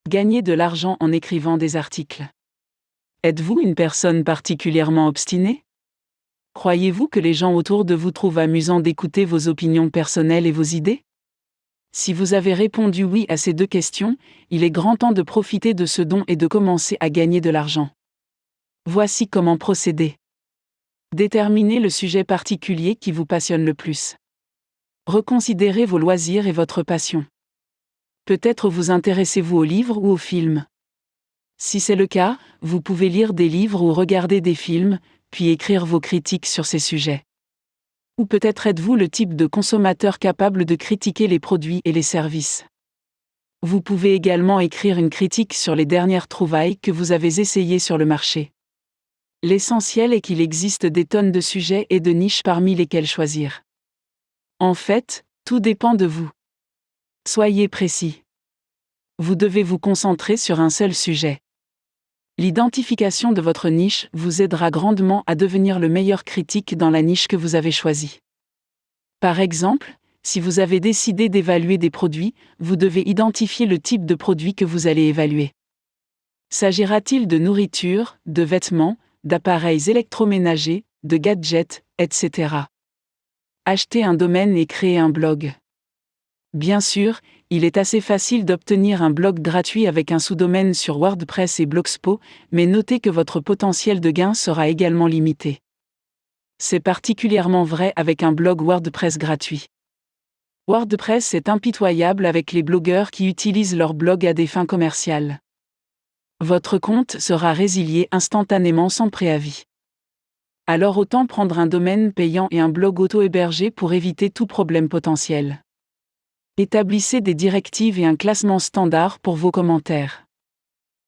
Gagner de l'argent en écrivant des articles. Êtes-vous une personne particulièrement obstinée? Croyez-vous que les gens autour de vous trouvent amusant d'écouter vos opinions personnelles et vos idées? Si vous avez répondu oui à ces deux questions, il est grand temps de profiter de ce don et de commencer à gagner de l'argent. Voici comment procéder. Déterminez le sujet particulier qui vous passionne le plus. Reconsidérez vos loisirs et votre passion. Peut-être vous intéressez-vous aux livres ou aux films. Si c'est le cas, vous pouvez lire des livres ou regarder des films, puis écrire vos critiques sur ces sujets. Ou peut-être êtes-vous le type de consommateur capable de critiquer les produits et les services. Vous pouvez également écrire une critique sur les dernières trouvailles que vous avez essayées sur le marché. L'essentiel est qu'il existe des tonnes de sujets et de niches parmi lesquels choisir. En fait, tout dépend de vous. Soyez précis. Vous devez vous concentrer sur un seul sujet. L'identification de votre niche vous aidera grandement à devenir le meilleur critique dans la niche que vous avez choisie. Par exemple, si vous avez décidé d'évaluer des produits, vous devez identifier le type de produit que vous allez évaluer. S'agira-t-il de nourriture, de vêtements, d'appareils électroménagers, de gadgets, etc. Achetez un domaine et créer un blog. Bien sûr, il est assez facile d'obtenir un blog gratuit avec un sous-domaine sur WordPress et Blogspot, mais notez que votre potentiel de gain sera également limité. C'est particulièrement vrai avec un blog WordPress gratuit. WordPress est impitoyable avec les blogueurs qui utilisent leur blog à des fins commerciales. Votre compte sera résilié instantanément sans préavis. Alors autant prendre un domaine payant et un blog auto-hébergé pour éviter tout problème potentiel. Établissez des directives et un classement standard pour vos commentaires.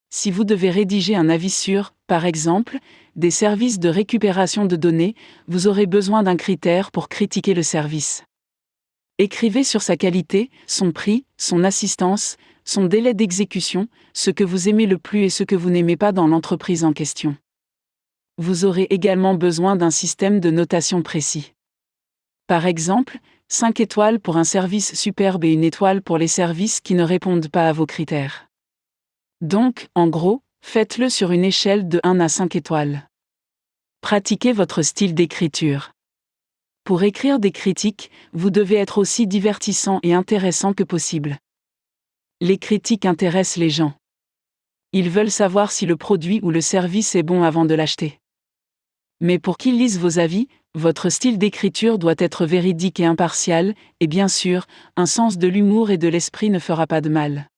Si vous devez rédiger un avis sur, par exemple, des services de récupération de données, vous aurez besoin d'un critère pour critiquer le service. Écrivez sur sa qualité, son prix, son assistance, son délai d'exécution, ce que vous aimez le plus et ce que vous n'aimez pas dans l'entreprise en question. Vous aurez également besoin d'un système de notation précis. Par exemple, 5 étoiles pour un service superbe et 1 étoile pour les services qui ne répondent pas à vos critères. Donc, en gros, faites-le sur une échelle de 1 à 5 étoiles. Pratiquez votre style d'écriture. Pour écrire des critiques, vous devez être aussi divertissant et intéressant que possible. Les critiques intéressent les gens. Ils veulent savoir si le produit ou le service est bon avant de l'acheter. Mais pour qu'ils lisent vos avis, votre style d'écriture doit être véridique et impartial, et bien sûr, un sens de l'humour et de l'esprit ne fera pas de mal.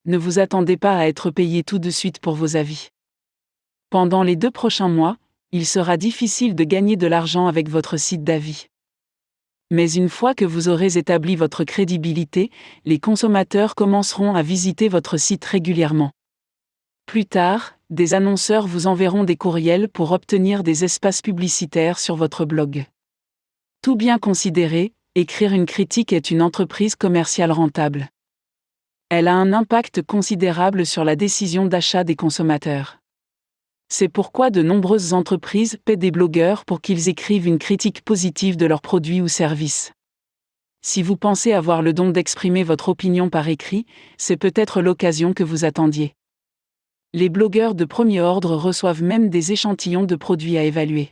Ne vous attendez pas à être payé tout de suite pour vos avis. Pendant les 2 prochains mois, il sera difficile de gagner de l'argent avec votre site d'avis. Mais une fois que vous aurez établi votre crédibilité, les consommateurs commenceront à visiter votre site régulièrement. Plus tard, des annonceurs vous enverront des courriels pour obtenir des espaces publicitaires sur votre blog. Tout bien considéré, écrire une critique est une entreprise commerciale rentable. Elle a un impact considérable sur la décision d'achat des consommateurs. C'est pourquoi de nombreuses entreprises paient des blogueurs pour qu'ils écrivent une critique positive de leurs produits ou services. Si vous pensez avoir le don d'exprimer votre opinion par écrit, c'est peut-être l'occasion que vous attendiez. Les blogueurs de premier ordre reçoivent même des échantillons de produits à évaluer.